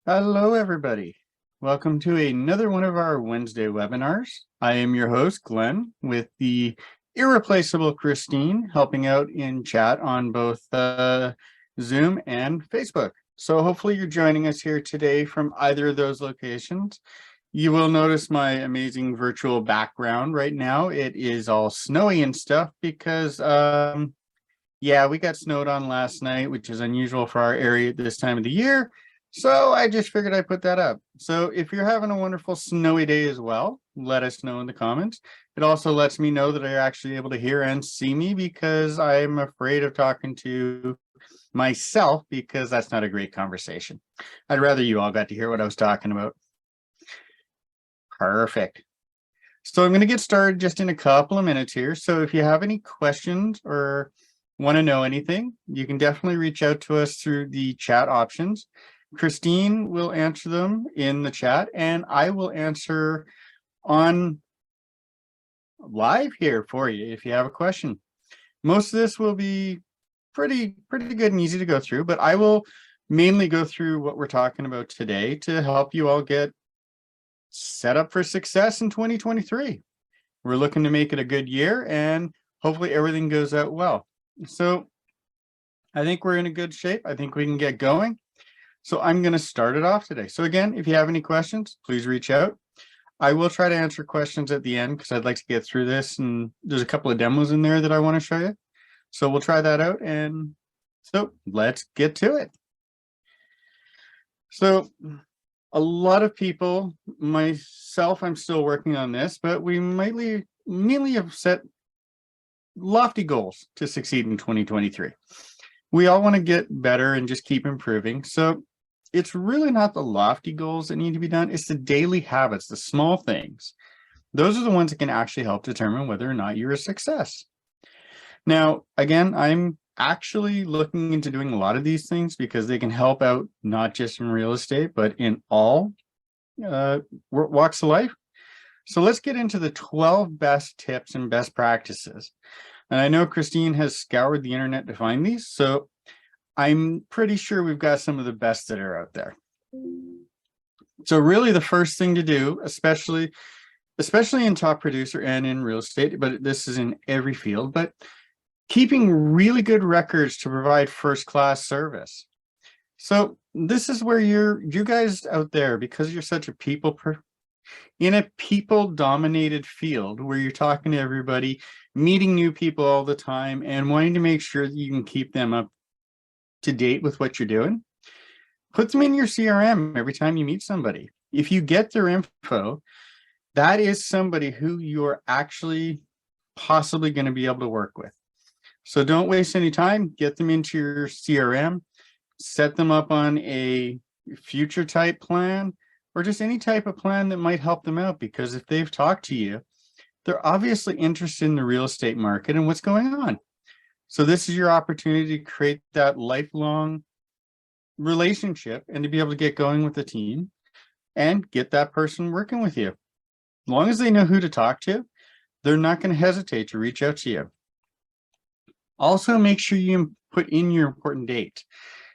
Hello, everybody. Welcome to another one of our Wednesday webinars. I am your host, Glenn, with the irreplaceable Christine, helping out in chat on both Zoom and Facebook. So hopefully you're joining us here today from either of those locations. You will notice my amazing virtual background right now. It is all snowy and stuff because, yeah, we got snowed on last night, which is unusual for our area at this time of the year. So I just figured I'd put that up. So if you're having a wonderful snowy day as well, let us know in the comments. It also lets me know that you're actually able to hear and see me because I'm afraid of talking to myself because that's not a great conversation. I'd rather you all got to hear what I was talking about. Perfect. So I'm going to get started just in a couple of minutes here. So if you have any questions or want to know anything, you can definitely reach out to us through the chat options. Christine will answer them in the chat, and I will answer on live here for you if you have a question. Most of this will be pretty good and easy to go through, but I will mainly go through what we're talking about today to help you all get set up for success in 2023. We're looking to make it a good year, and hopefully everything goes out well. So I think we're in a good shape. I think we can get going. So I'm going to start it off today. So again, if you have any questions, please reach out. I will try to answer questions at the end because I'd like to get through this, and there's a couple of demos in there that I want to show you. So we'll try that out, and so let's get to it. So a lot of people, myself, I'm still working on this, but we mainly have set lofty goals to succeed in 2023. We all want to get better and just keep improving. So it's really not the lofty goals that need to be done. It's the daily habits, the small things. Those are the ones that can actually help determine whether or not you're a success. Now, again, I'm actually looking into doing a lot of these things because they can help out not just in real estate, but in all walks of life. So let's get into the 12 best tips and best practices. And I know Christine has scoured the internet to find these, so I'm pretty sure we've got some of the best that are out there. So really the first thing to do, especially in top producer and in real estate, but this is in every field, but keeping really good records to provide first-class service. So this is where you guys out there, because you're such a in a people-dominated field where you're talking to everybody, meeting new people all the time, and wanting to make sure that you can keep them up to date with what you're doing, put them in your CRM every time you meet somebody. If you get their info, that is somebody who you're actually possibly going to be able to work with. So don't waste any time. Get them into your CRM, set them up on a future type plan, or just any type of plan that might help them out, because if they've talked to you, they're obviously interested in the real estate market and what's going on. So this is your opportunity to create that lifelong relationship and to be able to get going with the team and get that person working with you. As long as they know who to talk to, they're not going to hesitate to reach out to you. Also, make sure you put in your important date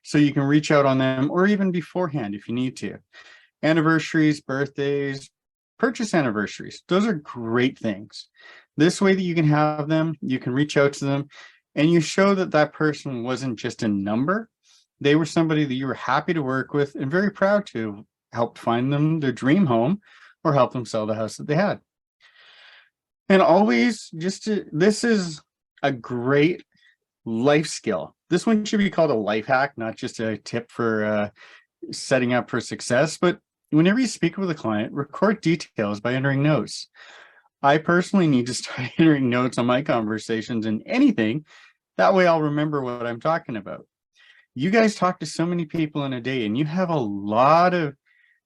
so you can reach out on them, or even beforehand if you need to. Anniversaries, birthdays, purchase anniversaries, those are great things. This way that you can have them, you can reach out to them, and you show that that person wasn't just a number. They were somebody that you were happy to work with and very proud to help find them their dream home or help them sell the house that they had. And always this is a great life skill. This one should be called a life hack, not just a tip for setting up for success. But whenever you speak with a client, record details by entering notes. I personally need to start entering notes on my conversations and anything. That way I'll remember what I'm talking about. You guys talk to so many people in a day, and you have a lot of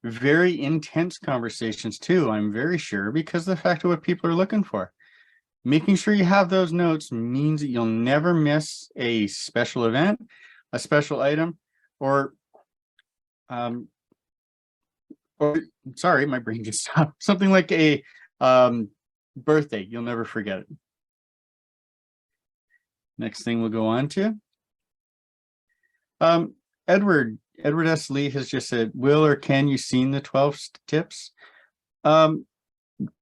very intense conversations too, I'm very sure, because of the fact of what people are looking for. Making sure you have those notes means that you'll never miss a special event, a special item, or sorry, my brain just stopped. Something like a birthday. You'll never forget it. Next thing we'll go on to. Edward Edward S. Lee has just said, will or can you seen the 12 tips? What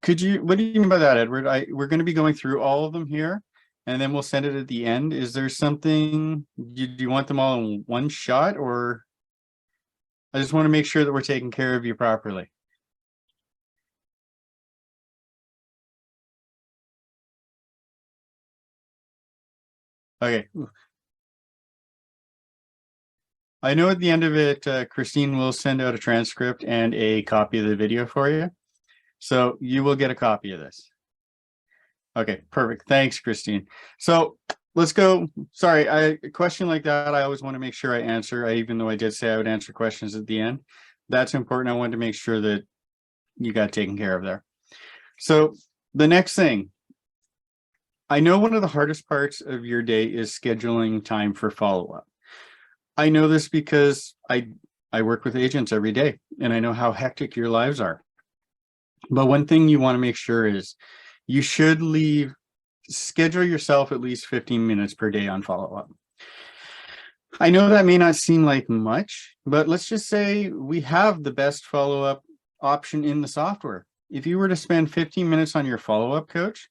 do you mean by that, Edward? We're going to be going through all of them here, and then we'll send it at the end. Is there something, do you want them all in one shot, or I just want to make sure that we're taking care of you properly? Okay. I know at the end of it, Christine will send out a transcript and a copy of the video for you. So you will get a copy of this. Okay, perfect. Thanks, Christine. So let's go. Sorry, a question like that, I always want to make sure I answer, even though I did say I would answer questions at the end. That's important. I wanted to make sure that you got taken care of there. So the next thing, I know one of the hardest parts of your day is scheduling time for follow-up. I know this because I work with agents every day, and I know how hectic your lives are. But one thing you want to make sure is you should schedule yourself at least 15 minutes per day on follow-up. I know that may not seem like much, but let's just say we have the best follow-up option in the software. If you were to spend 15 minutes on your follow-up coach,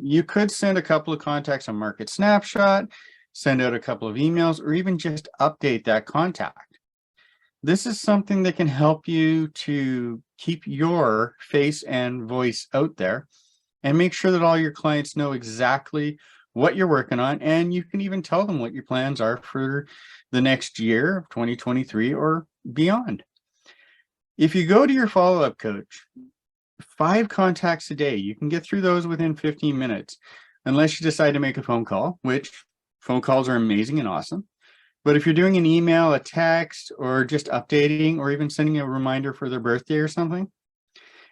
you could send a couple of contacts on Market Snapshot, send out a couple of emails, or even just update that contact. This is something that can help you to keep your face and voice out there and make sure that all your clients know exactly what you're working on. And you can even tell them what your plans are for the next year of 2023 or beyond. If you go to your follow-up coach, 5 contacts a day, you can get through those within 15 minutes, unless you decide to make a phone call, which phone calls are amazing and awesome. But if you're doing an email, a text, or just updating, or even sending a reminder for their birthday or something,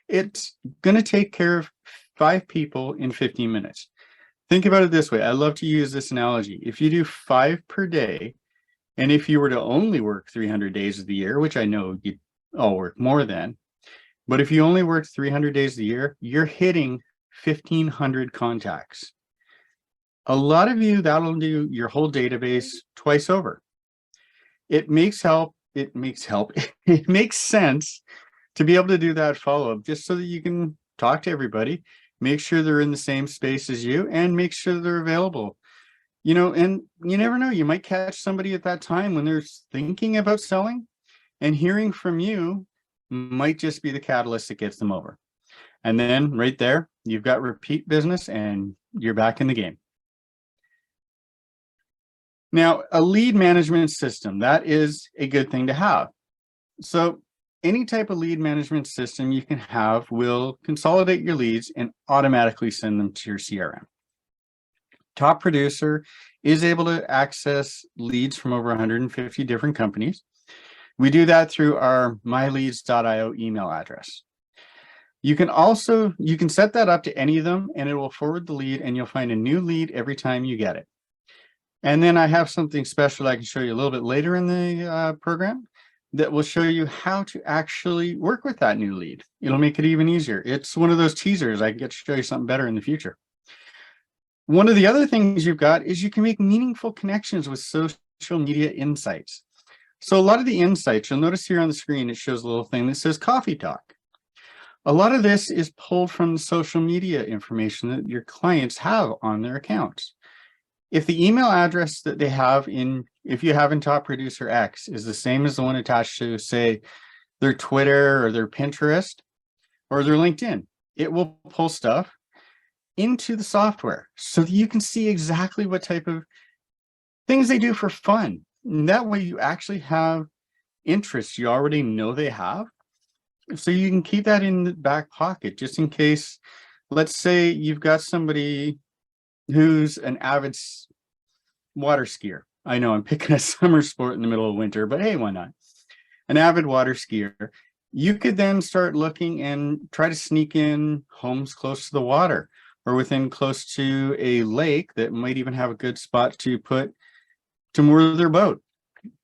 it's going to take care of 5 people in 15 minutes. Think about it this way. I love to use this analogy. If you do 5 per day, and if you were to only work 300 days of the year, which I know you all work more than, but if you only work 300 days of the year, you're hitting 1,500 contacts. A lot of you, that'll do your whole database twice over. It makes sense to be able to do that follow-up just so that you can talk to everybody, make sure they're in the same space as you, and make sure they're available. You know, and you never know, you might catch somebody at that time when they're thinking about selling, and hearing from you might just be the catalyst that gets them over. And then right there, you've got repeat business and you're back in the game. Now, a lead management system, that is a good thing to have. So any type of lead management system you can have will consolidate your leads and automatically send them to your CRM. Top Producer is able to access leads from over 150 different companies. We do that through our myleads.io email address. You can set that up to any of them, and it will forward the lead, and you'll find a new lead every time you get it. And then I have something special I can show you a little bit later in the program that will show you how to actually work with that new lead. It'll make it even easier. It's one of those teasers. I can get to show you something better in the future. One of the other things you've got is you can make meaningful connections with social media insights. So a lot of the insights, you'll notice here on the screen, it shows a little thing that says Coffee Talk. A lot of this is pulled from the social media information that your clients have on their accounts. If the email address that they have if you have in Top Producer X is the same as the one attached to, say, their Twitter or their Pinterest or their LinkedIn, it will pull stuff into the software so that you can see exactly what type of things they do for fun. And that way you actually have interests you already know they have. So you can keep that in the back pocket just in case, let's say you've got somebody who's an avid water skier. I know I'm picking a summer sport in the middle of winter, but hey, why not? An avid water skier. You could then start looking and try to sneak in homes close to the water or within close to a lake that might even have a good spot to moor their boat.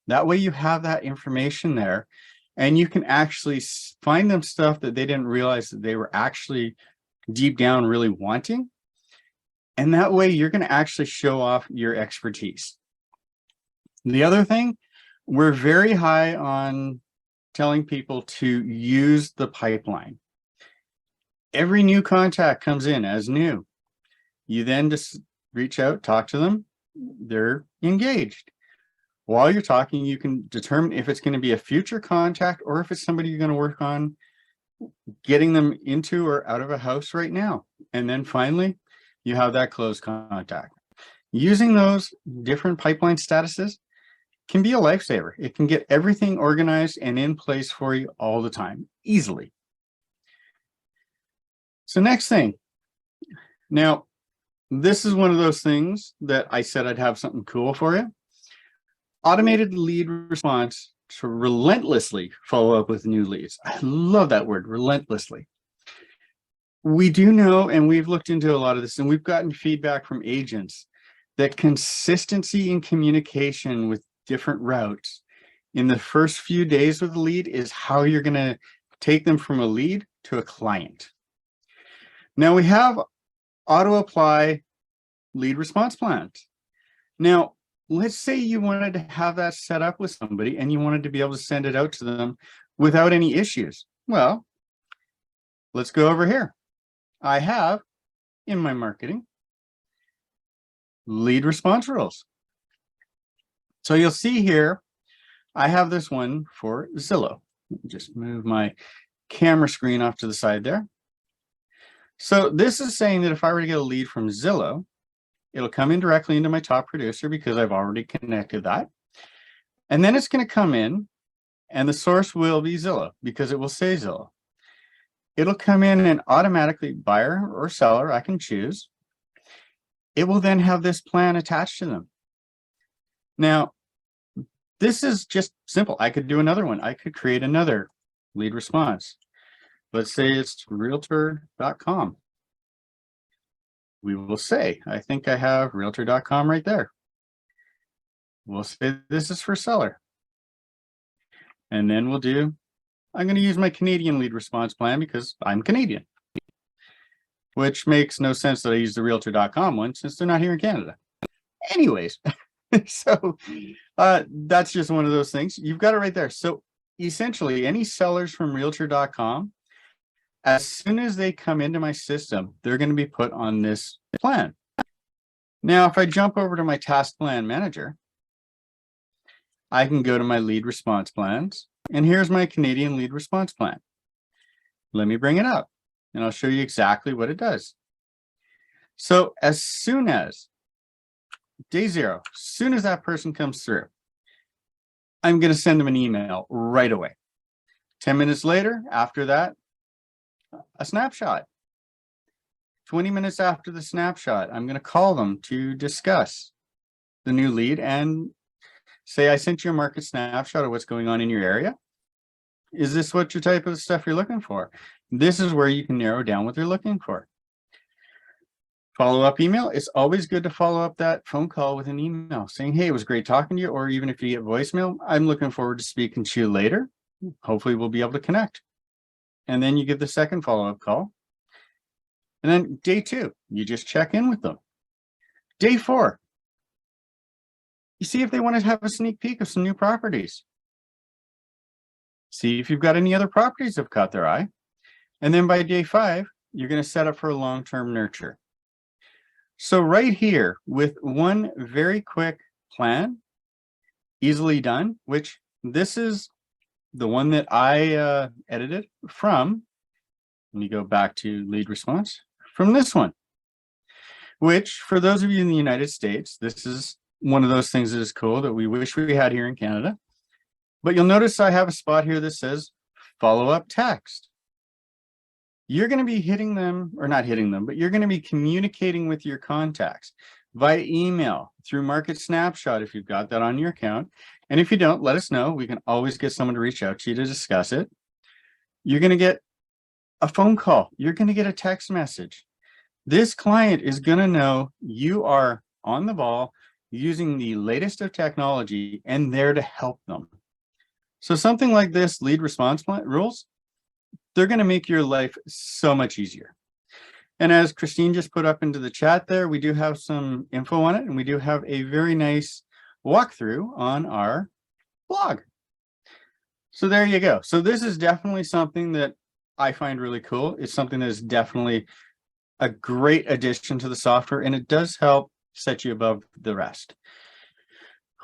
That way you have that information there, and you can actually find them stuff that they didn't realize that they were actually deep down really wanting. And that way you're going to actually show off your expertise. The other thing, We're very high on telling people to use the pipeline. Every new contact comes in as new. You then just reach out, talk to them, they're engaged. While you're talking, you can determine if it's going to be a future contact or if it's somebody you're going to work on getting them into or out of a house right now. And then finally, you have that close contact. Using those different pipeline statuses can be a lifesaver. It can get everything organized and in place for you all the time, easily. So next thing. Now, this is one of those things that I said I'd have something cool for you. Automated lead response to relentlessly follow up with new leads. I love that word, relentlessly. We do know, and we've looked into a lot of this, and we've gotten feedback from agents that consistency in communication with different routes in the first few days of the lead is how you're going to take them from a lead to a client. Now we have auto apply lead response plans. Now, let's say you wanted to have that set up with somebody and you wanted to be able to send it out to them without any issues. Well, let's go over here. I have in my marketing lead response rules. So you'll see here, I have this one for Zillow. Just move my camera screen off to the side there. So this is saying that if I were to get a lead from Zillow, it'll come in directly into my top producer because I've already connected that. And then it's going to come in and the source will be Zillow because it will say Zillow. It'll come in and automatically buyer or seller, I can choose. It will then have this plan attached to them. Now, this is just simple. I could do another one. I could create another lead response. Let's say it's realtor.com. We will say, I think I have realtor.com right there. We'll say this is for seller. And then we'll do, I'm going to use my Canadian lead response plan because I'm Canadian, which makes no sense that I use the realtor.com one since they're not here in Canada. Anyways, so that's just one of those things. You've got it right there. So essentially any sellers from realtor.com, as soon as they come into my system, they're going to be put on this plan. Now, if I jump over to my task plan manager, I can go to my lead response plans, and here's my Canadian lead response plan. Let me bring it up, and I'll show you exactly what it does. So as soon as day zero, as soon as that person comes through, I'm going to send them an email right away. 10 minutes later, after that, a snapshot. 20 minutes after the snapshot, I'm going to call them to discuss the new lead and say, I sent you a market snapshot of what's going on in your area. Is this what your type of stuff you're looking for? This is where you can narrow down what they're looking for. Follow-up email. It's always good to follow up that phone call with an email saying, hey, it was great talking to you. Or even if you get voicemail, I'm looking forward to speaking to you later. Hopefully we'll be able to connect. And then you give the second follow-up call. And then day two, you just check in with them. Day four, you see if they want to have a sneak peek of some new properties. See if you've got any other properties that have caught their eye. And then by day five, you're going to set up for a long-term nurture. So right here with one very quick plan, easily done, which this is the one that I edited from, let me go back to lead response, from this one, which for those of you in the United States, this is one of those things that is cool that we wish we had here in Canada. But you'll notice I have a spot here that says follow-up text. You're going to be hitting them, or not hitting them, but you're going to be communicating with your contacts via email, through Market Snapshot if you've got that on your account. And if you don't, let us know. We can always get someone to reach out to you to discuss it. You're going to get a phone call. You're going to get a text message. This client is going to know you are on the ball using the latest of technology and there to help them. So something like this, lead response rules, they're going to make your life so much easier. And as Christine just put up into the chat there, we do have some info on it, and we do have a very nice walkthrough on our blog. So there you go. So this is definitely something that I find really cool. It's something that is definitely a great addition to the software, and it does help set you above the rest.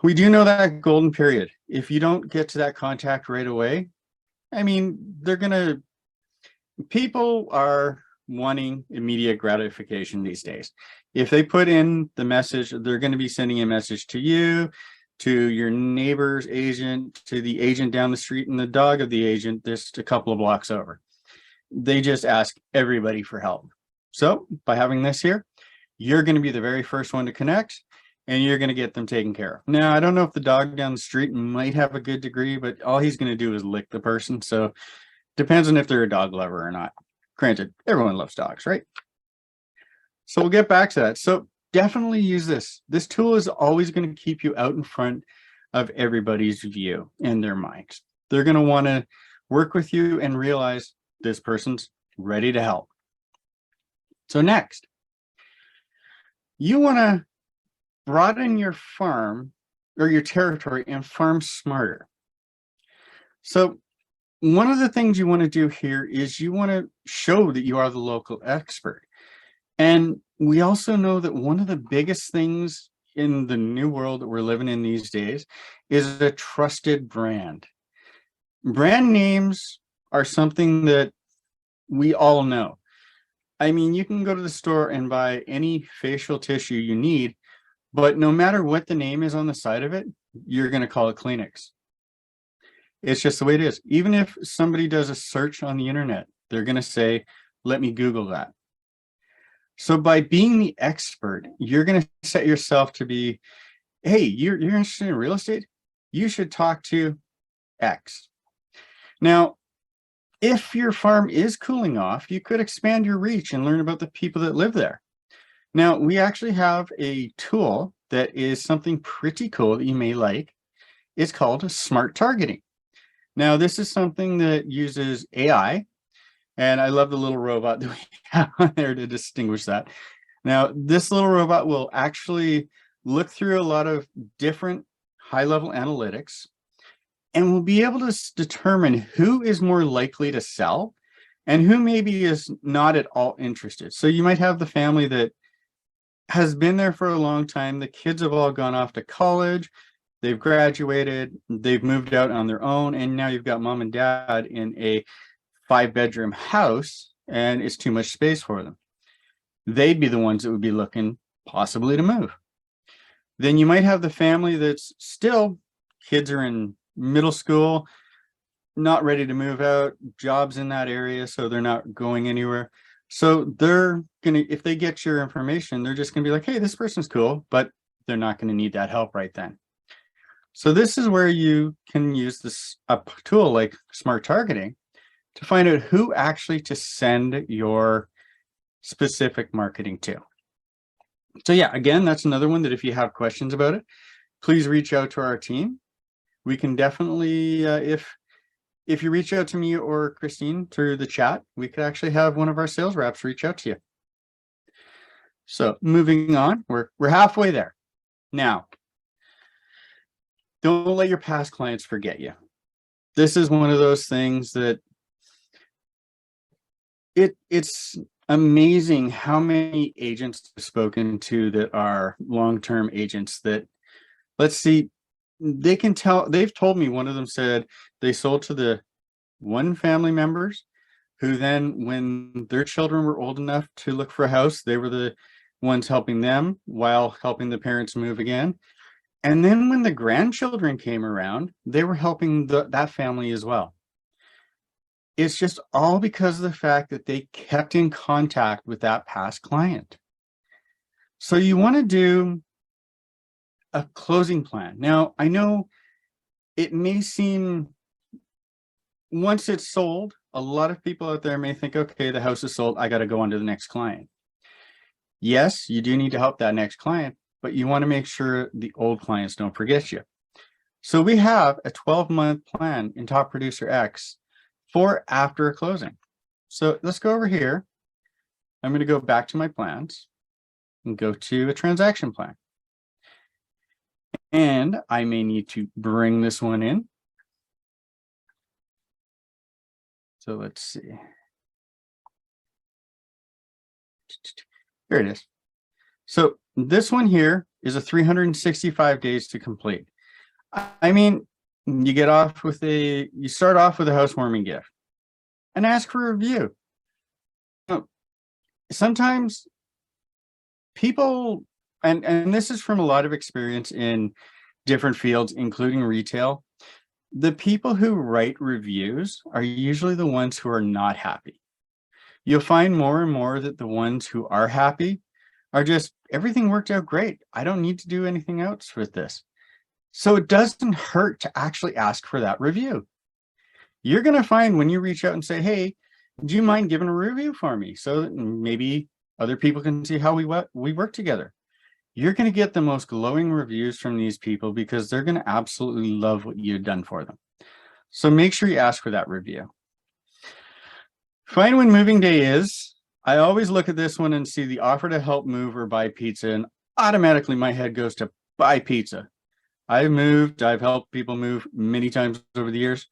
We do know that golden period. If you don't get to that contact right away, I mean, people are wanting immediate gratification these days. If they put in the message, they're going to be sending a message to you, to your neighbor's agent, to the agent down the street, and the dog of the agent just a couple of blocks over. They just ask everybody for help. So by having this here, you're going to be the very first one to connect, and you're going to get them taken care of. Now, I don't know if the dog down the street might have a good degree, but all he's going to do is lick the person. So depends on if they're a dog lover or not. Granted, everyone loves dogs, right? So we'll get back to that. So definitely use this. This tool is always going to keep you out in front of everybody's view in their minds. They're going to want to work with you and realize this person's ready to help. So next, you want to broaden your farm or your territory and farm smarter. So one of the things you want to do here is you want to show that you are the local expert. And we also know that one of the biggest things in the new world that we're living in these days is a trusted brand. Brand names are something that we all know. I mean, you can go to the store and buy any facial tissue you need, but no matter what the name is on the side of it, you're going to call it Kleenex. It's just the way it is. Even if somebody does a search on the internet, they're going to say, let me Google that. So by being the expert, you're going to set yourself to be, hey, you're interested in real estate? You should talk to X. Now, if your farm is cooling off, you could expand your reach and learn about the people that live there. Now, we actually have a tool that is something pretty cool that you may like. It's called Smart Targeting. Now, this is something that uses AI, and I love the little robot that we have on there to distinguish that. Now, this little robot will actually look through a lot of different high-level analytics, and we'll be able to determine who is more likely to sell and who maybe is not at all interested. So you might have the family that has been there for a long time. The kids have all gone off to college. They've graduated, they've moved out on their own, and now you've got mom and dad in a 5-bedroom house, and it's too much space for them. They'd be the ones that would be looking possibly to move. Then you might have the family that's still, kids are in middle school, not ready to move out, jobs in that area, so they're not going anywhere. So they're gonna, if they get your information, they're just gonna be like, hey, this person's cool, but they're not gonna need that help right then. So this is where you can use this tool like Smart Targeting to find out who actually to send your specific marketing to. So yeah, again, that's another one that if you have questions about it, please reach out to our team. We can definitely, if you reach out to me or Christine through the chat, we could actually have one of our sales reps reach out to you. So moving on, we're halfway there. Now, don't let your past clients forget you. This is one of those things that it's amazing how many agents I've spoken to that are long-term agents that, let's see, they can tell, they've told me, one of them said they sold to the one family members who then, when their children were old enough to look for a house, they were the ones helping them while helping the parents move again. And then when the grandchildren came around, they were helping that family as well. It's just all because of the fact that they kept in contact with that past client. So you want to do a closing plan. Now, I know it may seem, once it's sold, a lot of people out there may think, okay, the house is sold, I got to go on to the next client. Yes, you do need to help that next client, but you want to make sure the old clients don't forget you. So we have a 12-month plan in Top Producer X for after a closing. So let's go over here. I'm going to go back to my plans and go to a transaction plan. And I may need to bring this one in. So let's see. Here it is. So this one here is a 365 days to complete. I mean, you start off with a housewarming gift and ask for a review. Sometimes people, and this is from a lot of experience in different fields, including retail, the people who write reviews are usually the ones who are not happy. You'll find more and more that the ones who are happy are just, everything worked out great. I don't need to do anything else with this. So it doesn't hurt to actually ask for that review. You're going to find when you reach out and say, hey, do you mind giving a review for me so that maybe other people can see how we work together? You're going to get the most glowing reviews from these people because they're going to absolutely love what you've done for them. So make sure you ask for that review. Find when moving day is. I always look at this one and see the offer to help move or buy pizza, and automatically my head goes to buy pizza. I've helped people move many times over the years.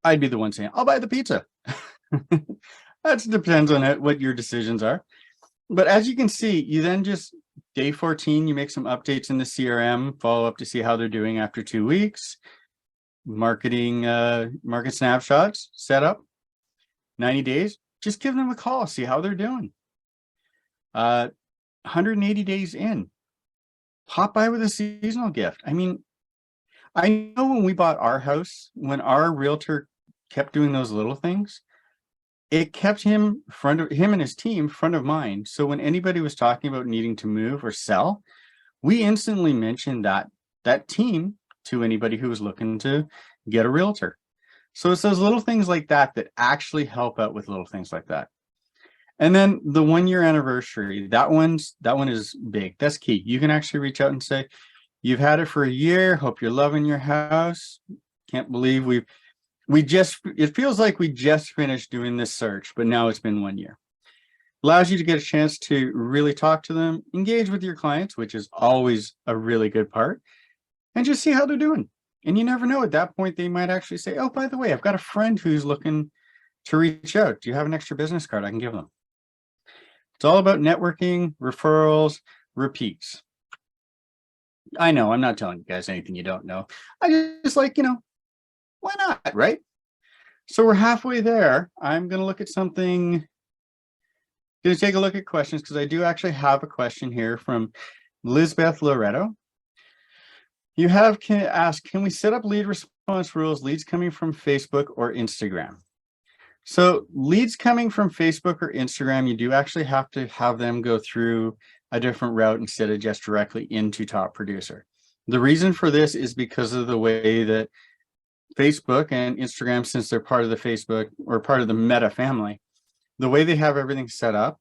I'd be the one saying, I'll buy the pizza. That depends on what your decisions are. But as you can see, you then just, day 14, you make some updates in the CRM, follow up to see how they're doing after 2 weeks. Market snapshots set up. 90 days, just give them a call, see how they're doing. 180 days in, pop by with a seasonal gift. I mean, I know when we bought our house, when our realtor kept doing those little things, it kept him and his team front of mind. So when anybody was talking about needing to move or sell, we instantly mentioned that team to anybody who was looking to get a realtor. So it's those little things like that that actually help out with little things like that. And then the 1-year anniversary, that one is big. That's key. You can actually reach out and say, you've had it for a year. Hope you're loving your house. Can't believe it feels like we just finished doing this search, but now it's been 1 year. Allows you to get a chance to really talk to them, engage with your clients, which is always a really good part, and just see how they're doing. And you never know, at that point, they might actually say, oh, by the way, I've got a friend who's looking to reach out. Do you have an extra business card I can give them? It's all about networking, referrals, repeats. I know I'm not telling you guys anything you don't know. I just like, why not, right? So we're halfway there. I'm going to look at something. Going to take a look at questions because I do actually have a question here from Lisbeth Loretto. You can ask, can we set up lead response rules, leads coming from Facebook or Instagram? So leads coming from Facebook or Instagram, you do actually have to have them go through a different route instead of just directly into Top Producer. The reason for this is because of the way that Facebook and Instagram, since they're part of the Facebook or part of the Meta family, the way they have everything set up,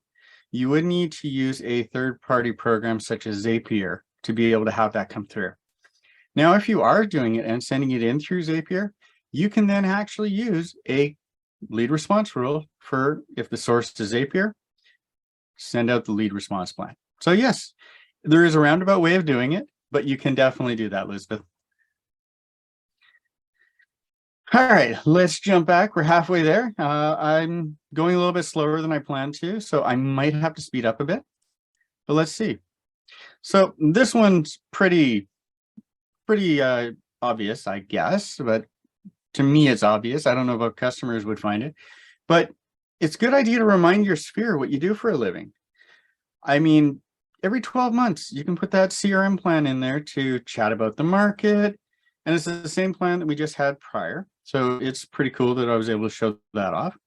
you would need to use a third-party program such as Zapier to be able to have that come through. Now, if you are doing it and sending it in through Zapier, you can then actually use a lead response rule for, if the source is Zapier, send out the lead response plan. So yes, there is a roundabout way of doing it, but you can definitely do that, Elizabeth. All right, let's jump back. We're halfway there. I'm going a little bit slower than I planned to, so I might have to speed up a bit, but let's see. So this one's pretty obvious, I guess, but to me, it's obvious. I don't know if customers would find it, but it's a good idea to remind your sphere what you do for a living. I mean, every 12 months, you can put that CRM plan in there to chat about the market. And it's the same plan that we just had prior. So it's pretty cool that I was able to show that off.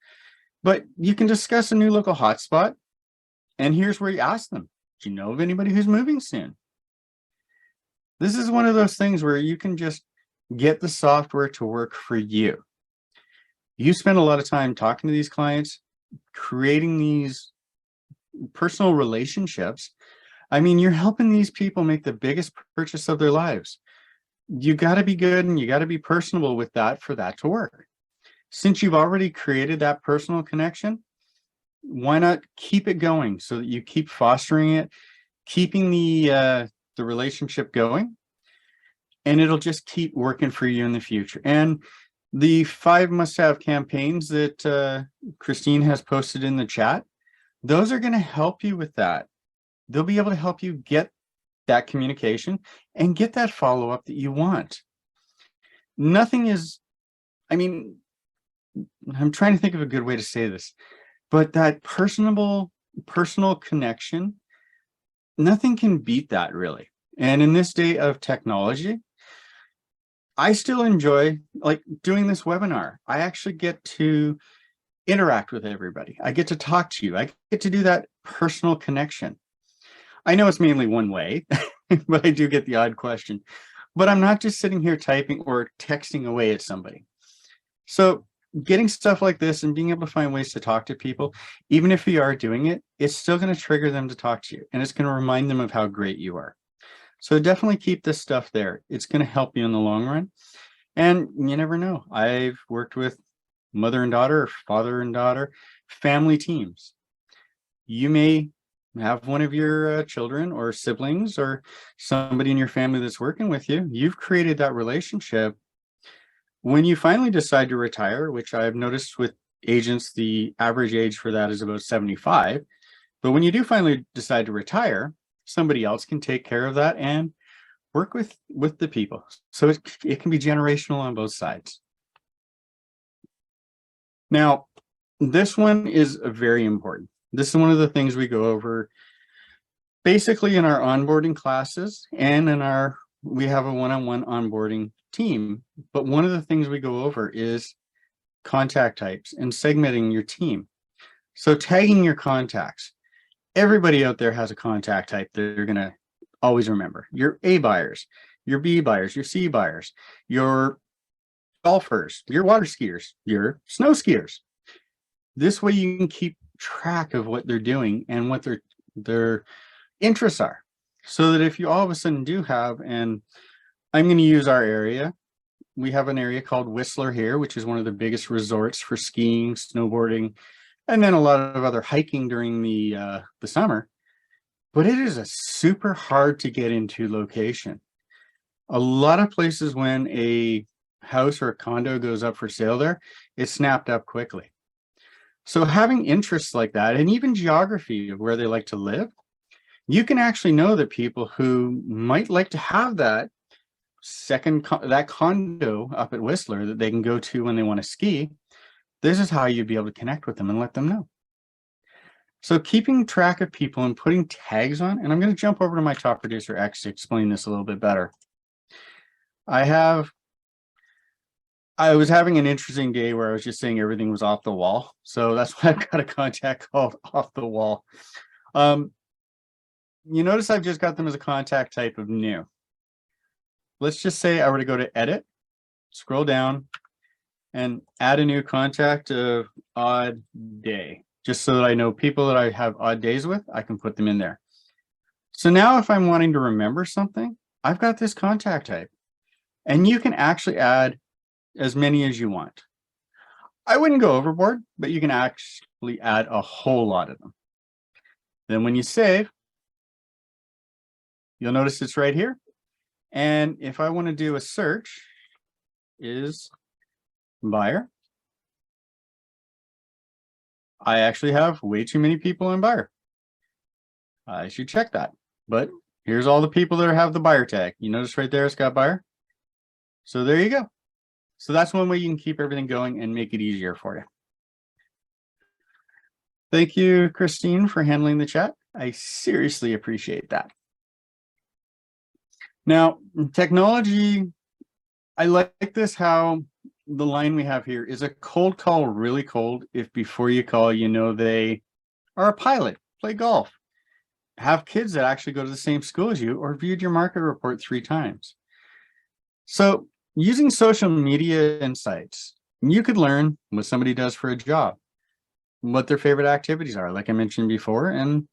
But you can discuss a new local hotspot. And here's where you ask them, do you know of anybody who's moving soon? This is one of those things where you can just get the software to work for you. You spend a lot of time talking to these clients, creating these personal relationships. I mean, you're helping these people make the biggest purchase of their lives. You got to be good and you got to be personable with that for that to work. Since you've already created that personal connection, why not keep it going so that you keep fostering it, keeping the relationship going. and it'll just keep working for you in the future. And the 5 must-have campaigns that Christine has posted in the chat, those are going to help you with that. They'll be able to help you get that communication and get that follow-up that you want. Nothing is, I mean, I'm trying to think of a good way to say this, but that personal connection, nothing can beat that, really. And in this day of technology, I still enjoy like doing this webinar. I actually get to interact with everybody. I get to talk to you. I get to do that personal connection. I know it's mainly one way, but I do get the odd question. But I'm not just sitting here typing or texting away at somebody. So getting stuff like this and being able to find ways to talk to people, even if you are doing it, it's still going to trigger them to talk to you. And it's going to remind them of how great you are. So definitely keep this stuff there. It's going to help you in the long run. And you never know. I've worked with mother and daughter, or father and daughter, family teams. You may have one of your children or siblings or somebody in your family that's working with you. You've created that relationship. When you finally decide to retire, which I've noticed with agents, the average age for that is about 75. But when you do finally decide to retire, somebody else can take care of that and work with the people. So it can be generational on both sides. Now, this one is very important. This is one of the things we go over basically in our onboarding classes and in we have a one-on-one onboarding team. But one of the things we go over is contact types and segmenting your team. So tagging your contacts. Everybody out there has a contact type that they're going to always remember. Your A buyers, your B buyers, your C buyers, your golfers, your water skiers, your snow skiers. This way you can keep track of what they're doing and what their interests are. So that if you all of a sudden do have, and I'm going to use our area, we have an area called Whistler here, which is one of the biggest resorts for skiing, snowboarding, and then a lot of other hiking during the summer. But it is a super hard to get into location. A lot of places when a house or a condo goes up for sale there, it's snapped up quickly. So having interests like that, and even geography of where they like to live, you can actually know that people who might like to have that condo up at Whistler that they can go to when they want to ski. This is how you'd be able to connect with them and let them know. So keeping track of people and putting tags on, and I'm going to jump over to my top producer X to explain this a little bit better. I was having an interesting day where I was just saying everything was off the wall. So that's why I've got a contact called off the wall. You notice I've just got them as a contact type of new. Let's just say I were to go to edit, scroll down, and add a new contact of odd day, just so that I know people that I have odd days with, I can put them in there. So now if I'm wanting to remember something, I've got this contact type, and you can actually add as many as you want. I wouldn't go overboard, but you can actually add a whole lot of them. Then when you save, you'll notice it's right here. And if I want to do a search, is buyer, I actually have way too many people in buyer. I should check that. But here's all the people that have the buyer tag. You notice right there it's got buyer. So there you go. So that's one way you can keep everything going and make it easier for you. Thank you, Christine, for handling the chat. I seriously appreciate that. Now, technology, I like this, how the line we have here is a cold call really cold if before you call, you know they are a pilot, play golf, have kids that actually go to the same school as you, or viewed your market report 3 times. So using social media insights, you could learn what somebody does for a job, what their favorite activities are, like I mentioned before. And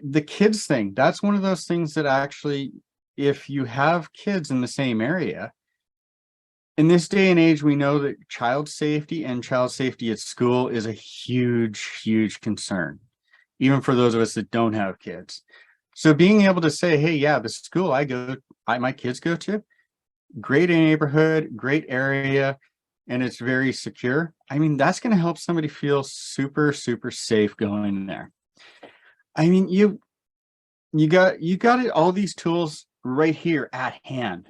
the kids thing, that's one of those things that actually, if you have kids in the same area, in this day and age, we know that child safety and child safety at school is a huge, huge concern, even for those of us that don't have kids. So being able to say, hey, yeah, the school my kids go to, great neighborhood, great area, and it's very secure. I mean, that's going to help somebody feel super, super safe going there. I mean, you got it, all these tools right here at hand.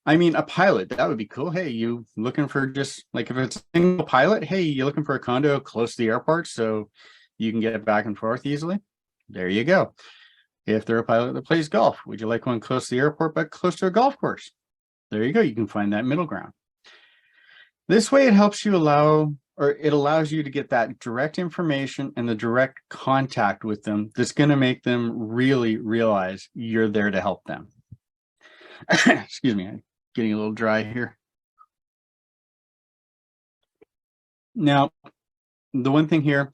I mean, a pilot, that would be cool. Hey, you looking for just like if it's a single pilot, hey, you looking for a condo close to the airport so you can get back and forth easily? There you go. If they're a pilot that plays golf, would you like one close to the airport but close to a golf course? There you go. You can find that middle ground. This way it helps you it allows you to get that direct information and the direct contact with them that's going to make them really realize you're there to help them. Excuse me, I'm getting a little dry here. Now, the one thing here,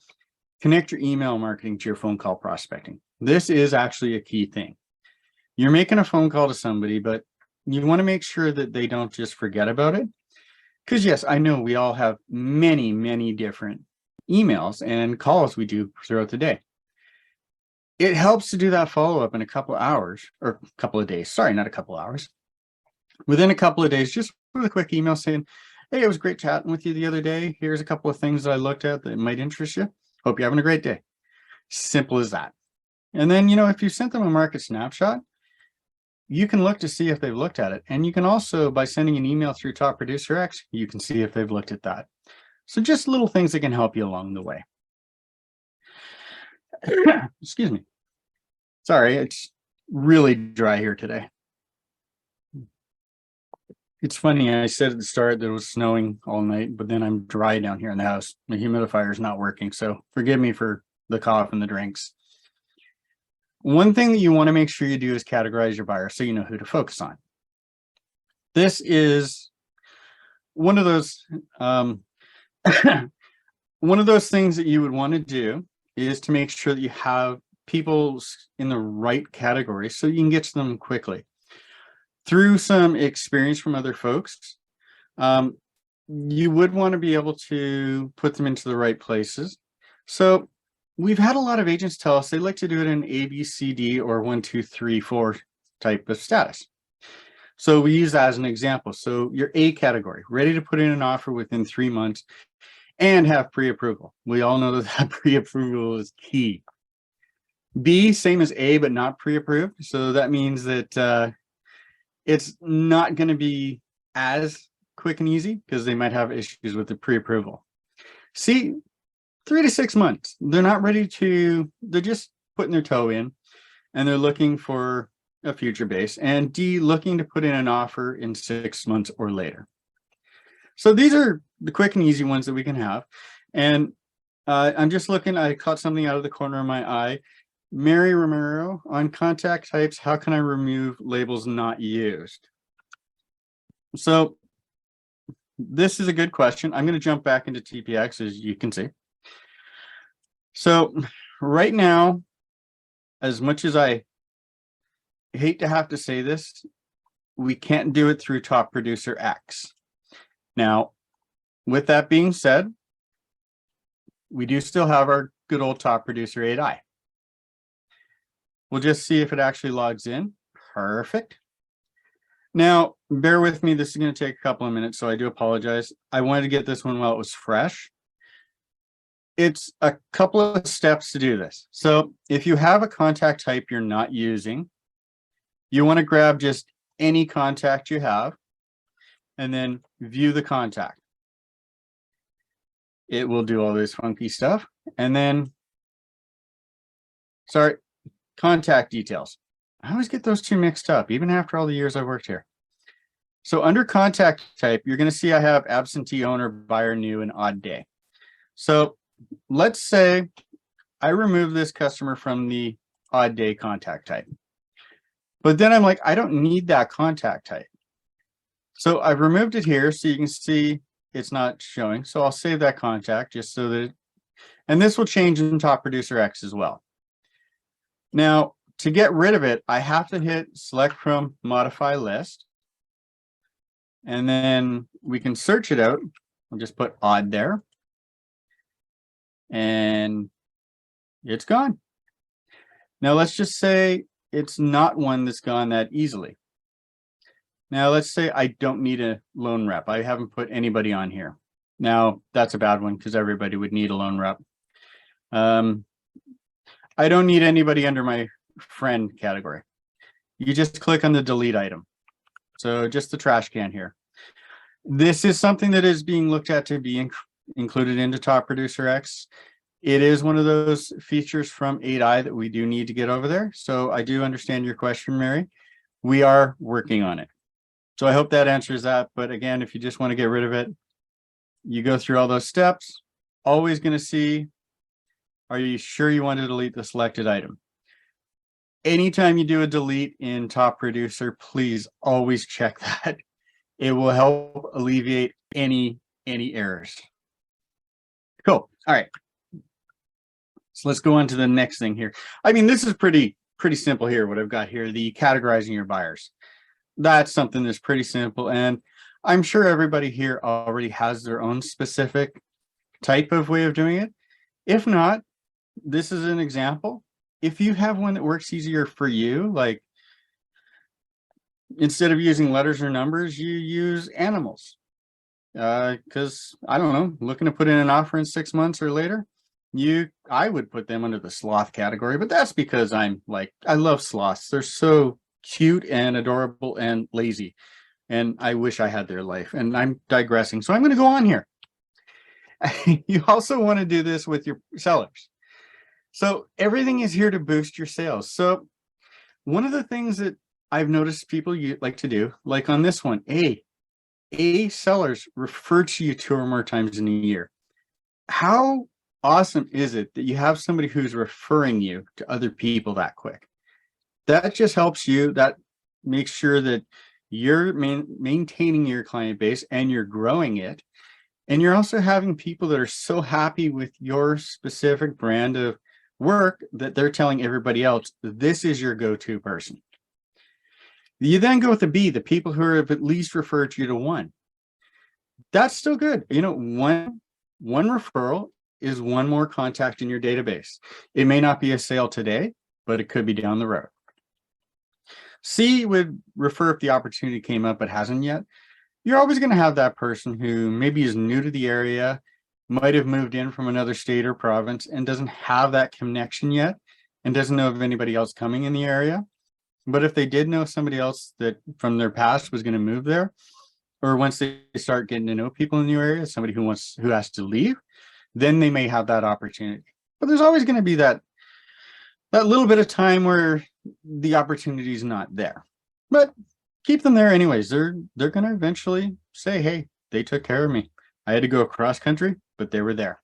connect your email marketing to your phone call prospecting. This is actually a key thing. You're making a phone call to somebody, but you want to make sure that they don't just forget about it. Because yes, I know we all have many, many different emails and calls we do throughout the day. It helps to do that follow-up in a couple of hours or a couple of days. Sorry, not a couple of hours. Within a couple of days, just with a quick email saying, hey, it was great chatting with you the other day. Here's a couple of things that I looked at that might interest you. Hope you're having a great day. Simple as that. And then, if you sent them a market snapshot, you can look to see if they've looked at it. And you can also, by sending an email through Top Producer X, you can see if they've looked at that. So just little things that can help you along the way. Excuse me. Sorry, it's really dry here today. It's funny, I said at the start that it was snowing all night, but then I'm dry down here in the house. The humidifier is not working, so forgive me for the cough and the drinks. One thing that you want to make sure you do is categorize your buyer so you know who to focus on. This is one of those one of those things that you would want to do is to make sure that you have people in the right category so you can get to them quickly. Through some experience from other folks, you would want to be able to put them into the right places. So we've had a lot of agents tell us they like to do it in A, B, C, D, or 1, 2, 3, 4 type of status. So we use that as an example. So your A category, ready to put in an offer within 3 months and have pre-approval. We all know that pre-approval is key. B, same as A, but not pre-approved. So that means that it's not going to be as quick and easy because they might have issues with the pre-approval. C, 3 to 6 months. They're not ready to, they're just putting their toe in and they're looking for a future base. And D, looking to put in an offer in 6 months or later. So these are the quick and easy ones that we can have. And I'm just looking, I caught something out of the corner of my eye. Mary Romero, on contact types, how can I remove labels not used? So this is a good question. I'm going to jump back into TPX, as you can see. So right now, as much as I hate to have to say this, we can't do it through Top Producer X. Now, with that being said, we do still have our good old Top Producer 8i. We'll just see if it actually logs in. Perfect. Now, bear with me. This is going to take a couple of minutes, so I do apologize. I wanted to get this one while it was fresh. It's a couple of steps to do this. So if you have a contact type you're not using, you want to grab just any contact you have and then view the contact. It will do all this funky stuff. And then, sorry, contact details. I always get those two mixed up, even after all the years I've worked here. So under contact type, you're going to see I have absentee owner, buyer new, and odd day. So let's say I remove this customer from the odd day contact type. But then I'm like, I don't need that contact type. So I've removed it here so you can see it's not showing. So I'll save that contact just so that, and this will change in Top Producer X as well. Now, to get rid of it, I have to hit select from modify list. And then we can search it out. I'll just put odd there. And it's gone. Now let's just say it's not one that's gone that easily. Now, let's say I don't need a loan rep. I haven't put anybody on here. Now, that's a bad one because everybody would need a loan rep. I don't need anybody under my friend category. You just click on the delete item. So just the trash can here. This is something that is being looked at to be included into Top Producer X. It is one of those features from 8i that we do need to get over there. So I do understand your question, Mary. We are working on it. So I hope that answers that. But again, if you just want to get rid of it, you go through all those steps, always going to see, are you sure you want to delete the selected item? Anytime you do a delete in Top Producer, please always check that. It will help alleviate any errors. Cool. All right. So let's go on to the next thing here. I mean, this is pretty simple here, what I've got here, the categorizing your buyers. That's something that's pretty simple. And I'm sure everybody here already has their own specific type of way of doing it. If not, this is an example. If you have one that works easier for you, like instead of using letters or numbers, you use animals. Because I don't know, looking to put in an offer in 6 months or later, I would put them under the sloth category, but that's because I love sloths. They're so cute and adorable and lazy. And I wish I had their life. And I'm digressing. So I'm going to go on here. You also want to do this with your sellers. So everything is here to boost your sales. So one of the things that I've noticed people like to do, like on this one, sellers refer to you 2 or more times in a year. How awesome is it that you have somebody who's referring you to other people that quick? That just helps you. That makes sure that you're maintaining your client base and you're growing it. And you're also having people that are so happy with your specific brand of work that they're telling everybody else, this is your go-to person. You then go with the B, the people who have at least referred you to 1. That's still good. You know, one referral is 1 more contact in your database. It may not be a sale today, but it could be down the road. C would refer if the opportunity came up but hasn't yet. You're always going to have that person who maybe is new to the area, might have moved in from another state or province and doesn't have that connection yet and doesn't know of anybody else coming in the area. But if they did know somebody else that from their past was going to move there, or once they start getting to know people in the new area, somebody who has to leave, then they may have that opportunity. But there's always going to be that little bit of time where the opportunity is not there. But keep them there anyways. They're going to eventually say, hey, they took care of me. I had to go across country, but they were there.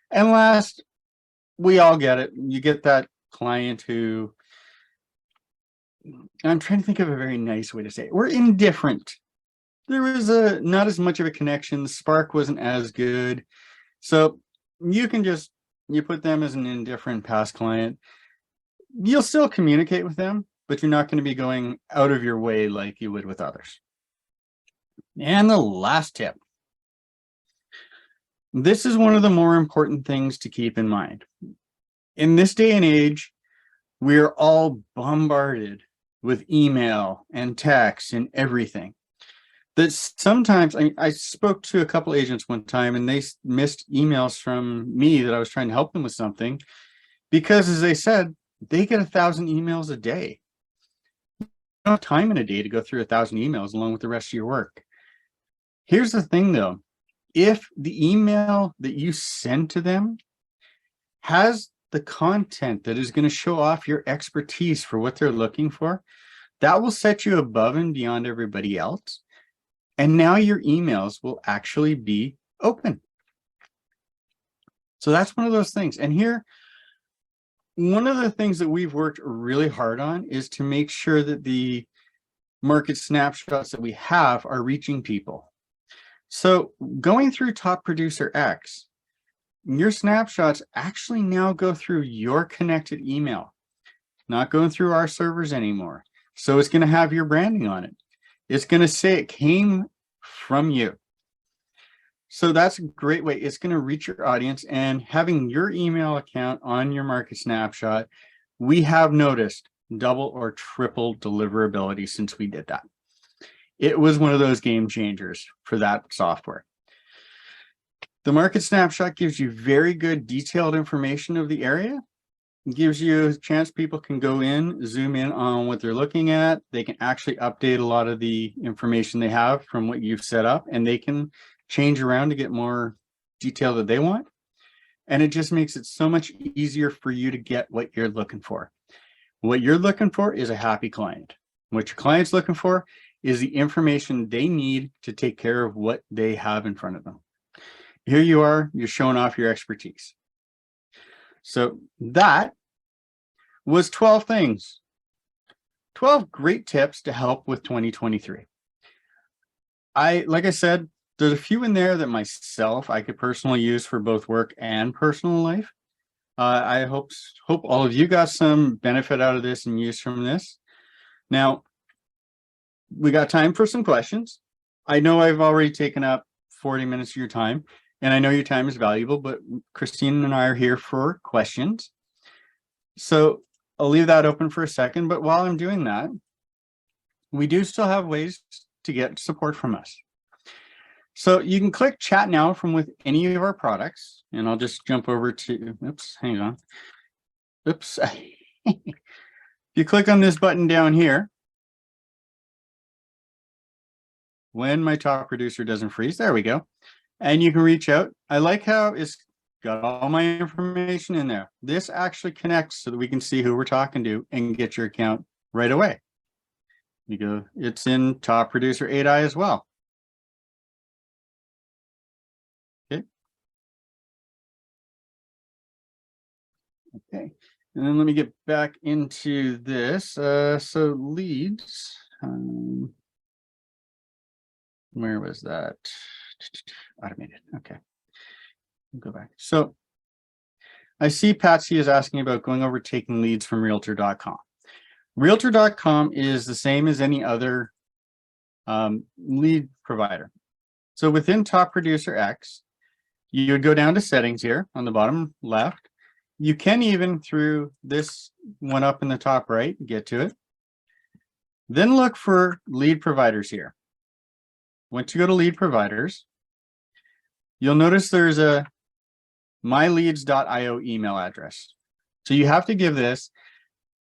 And last, we all get it. You get that client who, I'm trying to think of a very nice way to say it. We're indifferent. There was not as much of a connection. The spark wasn't as good. So you put them as an indifferent past client. You'll still communicate with them, but you're not going to be going out of your way like you would with others. And the last tip. This is one of the more important things to keep in mind. In this day and age, we're all bombarded with email and text and everything. That sometimes, I spoke to a couple agents one time and they missed emails from me that I was trying to help them with something because, as they said, they get 1,000 emails a day. You don't have time in a day to go through 1,000 emails along with the rest of your work. Here's the thing though, if the email that you send to them has the content that is going to show off your expertise for what they're looking for, that will set you above and beyond everybody else. And now your emails will actually be open. So that's one of those things. And here, one of the things that we've worked really hard on is to make sure that the market snapshots that we have are reaching people. So going through Top Producer X, your snapshots actually now go through your connected email, not going through our servers anymore. So it's going to have your branding on it. It's going to say it came from you. So that's a great way. It's going to reach your audience, and having your email account on your market snapshot, we have noticed double or triple deliverability since we did that. It was one of those game changers for that software. The market snapshot gives you very good detailed information of the area. It gives you a chance people can go in, zoom in on what they're looking at. They can actually update a lot of the information they have from what you've set up, and they can change around to get more detail that they want. And it just makes it so much easier for you to get what you're looking for. What you're looking for is a happy client. What your client's looking for is the information they need to take care of what they have in front of them. Here you are, you're showing off your expertise. So that was 12 things, 12 great tips to help with 2023. Like I said, there's a few in there that myself I could personally use for both work and personal life. I hope all of you got some benefit out of this and use from this. Now, we got time for some questions. I know I've already taken up 40 minutes of your time, and I know your time is valuable, but Christine and I are here for questions. So I'll leave that open for a second, but while I'm doing that, we do still have ways to get support from us. So you can click chat now from with any of our products, and I'll just jump over to, oops, hang on. Oops. If you click on this button down here, when my top producer doesn't freeze, there we go. And you can reach out. I like how it's got all my information in there. This actually connects so that we can see who we're talking to and get your account right away. You go, it's in top producer 8i as well. Okay, and then let me get back into this. So leads, where was that? Automated, okay. Go back. So I see Patsy is asking about going over taking leads from realtor.com. Realtor.com is the same as any other lead provider. So within Top Producer X, you would go down to settings here on the bottom left. You can even, through this one up in the top right, get to it. Then look for lead providers here. Once you go to lead providers, you'll notice there's a myleads.io email address. So you have to give this.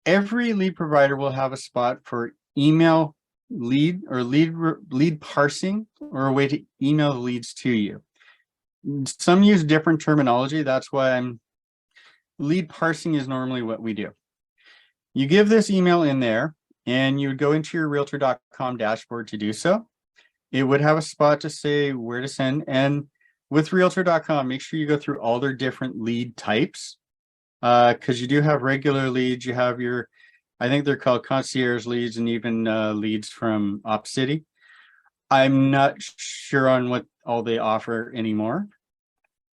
Every lead provider will have a spot for email lead or lead parsing, or a way to email the leads to you. Some use different terminology. That's why lead parsing is normally what we do. You give this email in there, and you would go into your realtor.com dashboard to do so. It would have a spot to say where to send. And with realtor.com, make sure you go through all their different lead types, because you do have regular leads. You have your, I think they're called concierge leads, and even leads from OpCity. I'm not sure on what all they offer anymore,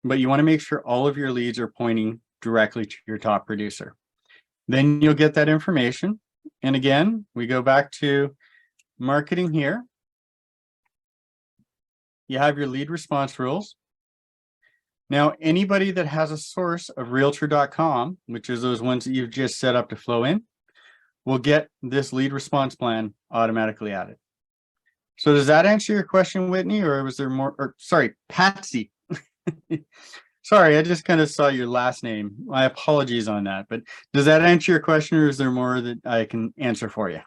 but you want to make sure all of your leads are pointing directly to your top producer. Then you'll get that information. And again, we go back to marketing here. You have your lead response rules. Now, anybody that has a source of realtor.com, which is those ones that you've just set up to flow in, will get this lead response plan automatically added. So does that answer your question, Whitney, or was there more? Or sorry, Patsy. Sorry, I just kind of saw your last name. My apologies on that, but does that answer your question, or is there more that I can answer for you?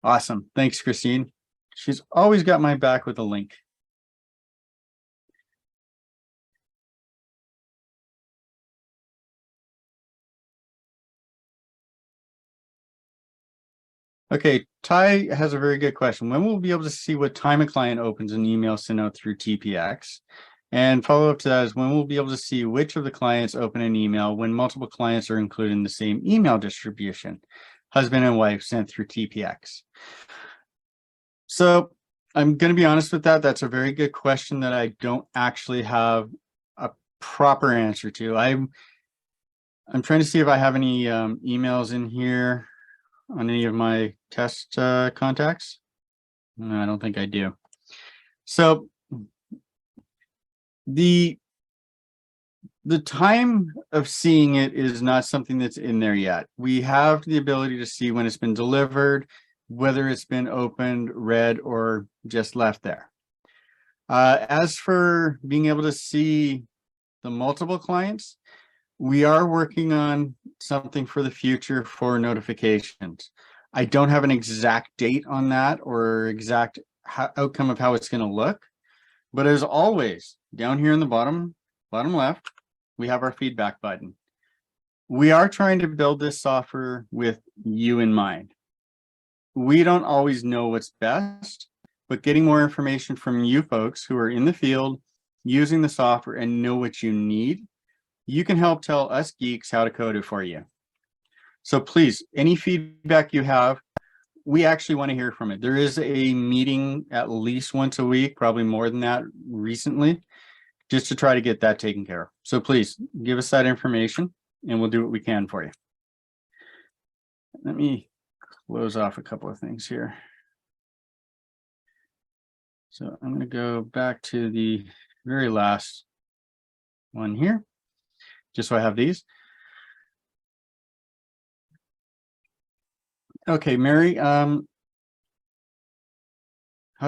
Awesome. Thanks, Christine. She's always got my back with a link. Okay, Ty has a very good question. When will we be able to see what time a client opens an email sent out through TPX? And follow up to that is when we'll be able to see which of the clients open an email when multiple clients are included in the same email distribution, husband and wife sent through TPX. So I'm going to be honest with that. That's a very good question that I don't actually have a proper answer to. I'm trying to see if I have any emails in here on any of my test contacts. No, I don't think I do. So the The time of seeing it is not something that's in there yet. We have the ability to see when it's been delivered, whether it's been opened, read, or just left there. As for being able to see the multiple clients, we are working on something for the future for notifications. I don't have an exact date on that or exact outcome of how it's going to look, but as always, down here in the bottom left, we have our feedback button. We are trying to build this software with you in mind. We don't always know what's best, but getting more information from you folks who are in the field, using the software and know what you need, you can help tell us geeks how to code it for you. So please, any feedback you have, we actually want to hear from it. There is a meeting at least once a week, probably more than that recently, just to try to get that taken care of. So please give us that information and we'll do what we can for you. Let me close off a couple of things here. So I'm going to go back to the very last one here, just so I have these. Okay, Mary, how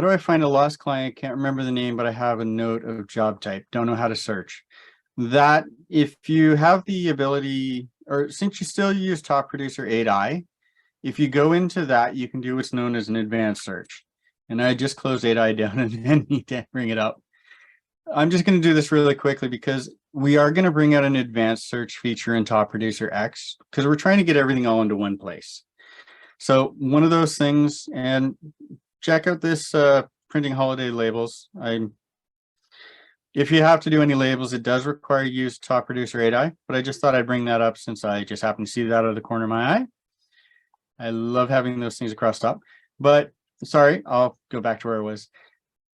do I find a lost client? Can't remember the name, but I have a note of job type. Don't know how to search. That if you have the ability, or since you still use Top Producer 8i, if you go into that, you can do what's known as an advanced search. And I just closed 8i down and then need to bring it up. I'm just going to do this really quickly because we are going to bring out an advanced search feature in Top Producer X because we're trying to get everything all into one place. So one of those things, and check out this printing holiday labels. If you have to do any labels, it does require you use Top Producer 8i, but I just thought I'd bring that up since I just happened to see that out of the corner of my eye. I love having those things across top, but sorry, I'll go back to where I was.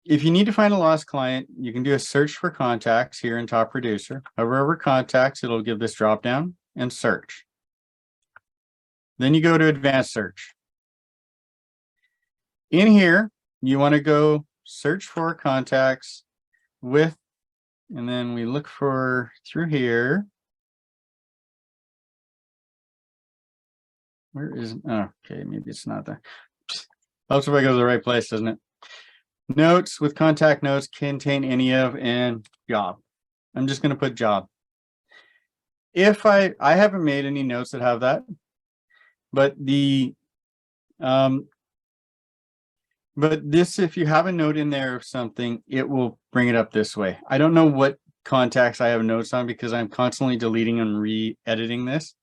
If you need to find a lost client, you can do a search for contacts here in Top Producer. Hover over contacts, it'll give this drop down and search. Then you go to advanced search. In here, you want to go search for contacts with, and then we look for through here. Where is, oh, okay, maybe it's not there. Helps if I go to the right place, doesn't it? Notes with contact notes contain any of and job. I'm just going to put job. If I haven't made any notes that have that, but the but this, if you have a note in there of something, it will bring it up this way. I don't know what contacts I have notes on because I'm constantly deleting and re-editing this.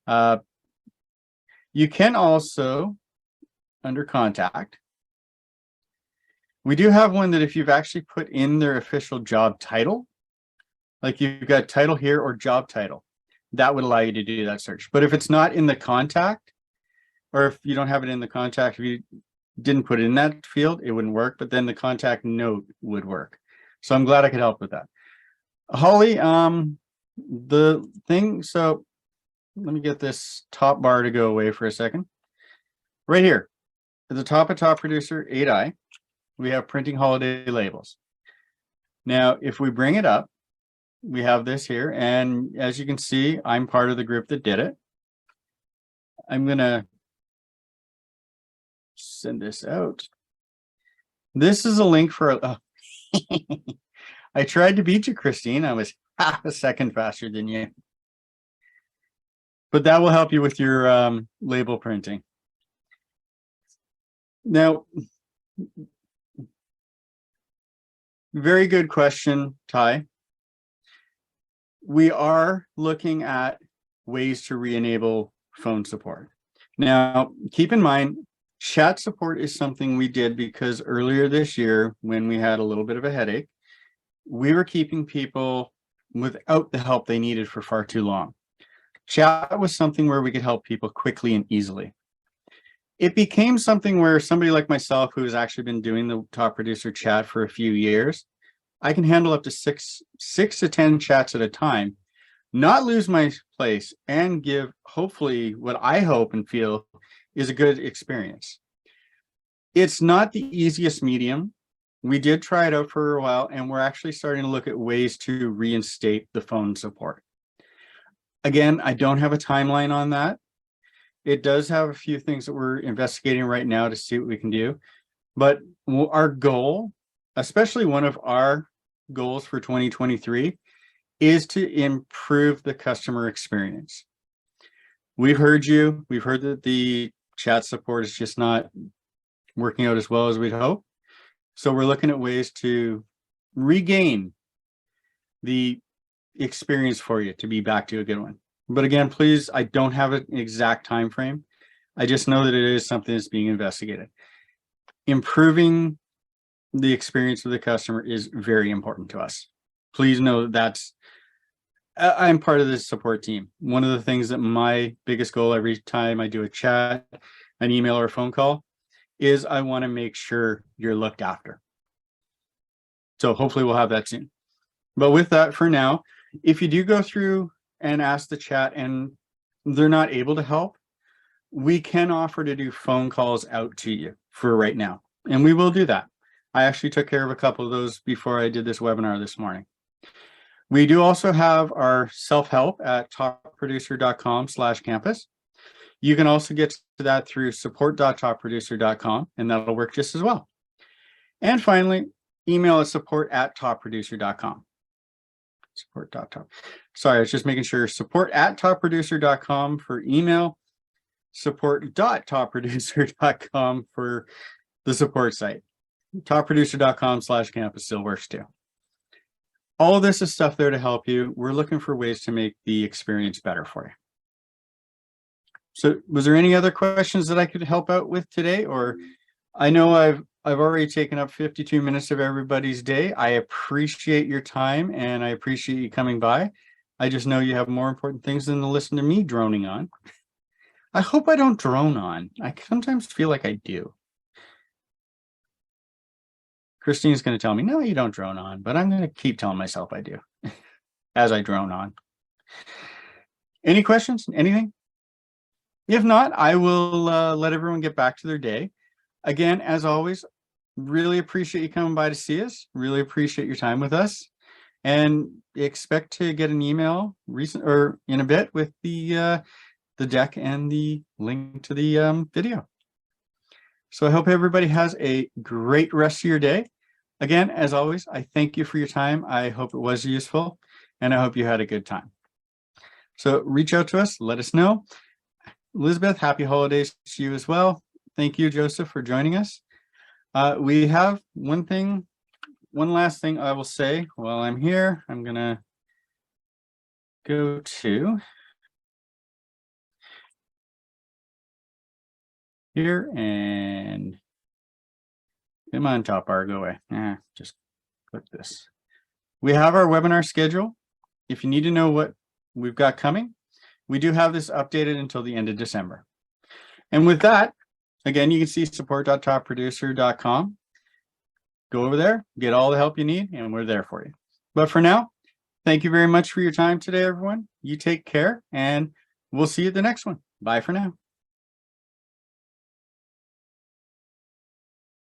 You can also, under contact, we do have one that if you've actually put in their official job title, like you've got title here or job title, that would allow you to do that search. But if it's not in the contact, or if you don't have it in the contact, if you didn't put it in that field, it wouldn't work, but then the contact note would work. So I'm glad I could help with that. Holly, the thing, so let me get this top bar to go away for a second. Right here, at the top of Top Producer 8i, we have printing holiday labels. Now, if we bring it up, we have this here, and as you can see, I'm part of the group that did it. I'm gonna send this out. This is a link for I tried to beat you, Christine. I was half a second faster than you. But that will help you with your label printing. Now, very good question, Ty. We are looking at ways to re-enable phone support. Now, keep in mind, chat support is something we did because earlier this year, when we had a little bit of a headache, we were keeping people without the help they needed for far too long. Chat was something where we could help people quickly and easily. It became something where somebody like myself, who has actually been doing the Top Producer chat for a few years, I can handle up to six to 10 chats at a time, not lose my place, and give hopefully what I hope and feel is a good experience. It's not the easiest medium. We did try it out for a while, and we're actually starting to look at ways to reinstate the phone support. Again, I don't have a timeline on that. It does have a few things that we're investigating right now to see what we can do. But our goal, especially one of our goals for 2023, is to improve the customer experience. We've heard you. We've heard that the chat support is just not working out as well as we'd hope. So we're looking at ways to regain the experience for you to be back to a good one. But again, please, I don't have an exact time frame. I just know that it is something that's being investigated. Improving the experience of the customer is very important to us. Please know that's, I'm part of this support team. One of the things that my biggest goal every time I do a chat, an email, or a phone call is I want to make sure you're looked after. So hopefully we'll have that soon. But with that, for now, if you do go through and ask the chat and they're not able to help, we can offer to do phone calls out to you for right now. And we will do that. I actually took care of a couple of those before I did this webinar this morning. We do also have our self-help at topproducer.com/campus. You can also get to that through support.topproducer.com, and that'll work just as well. And finally, email us support@topproducer.com. Sorry, I was just making sure. Support@topproducer.com for email, support.topproducer.com for the support site. Topproducer.com/campus still works too. All of this is stuff there to help you. We're looking for ways to make the experience better for you. So was there any other questions that I could help out with today? Or I know I've already taken up 52 minutes of everybody's day. I appreciate your time and I appreciate you coming by. I just know you have more important things than to listen to me droning on. I hope I don't drone on. I sometimes feel like I do. Christine's going to tell me, no, you don't drone on, but I'm going to keep telling myself I do as I drone on. Any questions? Anything? If not, I will let everyone get back to their day. Again, as always, really appreciate you coming by to see us. Really appreciate your time with us, and expect to get an email in a bit with the deck and the link to the video. So I hope everybody has a great rest of your day. Again, as always, I thank you for your time. I hope it was useful, and I hope you had a good time. So reach out to us, let us know. Elizabeth, happy holidays to you as well. Thank you, Joseph, for joining us. We have one last thing I will say while I'm here. I'm gonna go to here and come on, top bar, go away. Just click this. We have our webinar schedule. If you need to know what we've got coming, we do have this updated until the end of December. And with that, again, you can see support.topproducer.com. Go over there, get all the help you need, and we're there for you. But for now, thank you very much for your time today, everyone. You take care, and we'll see you at the next one. Bye for now.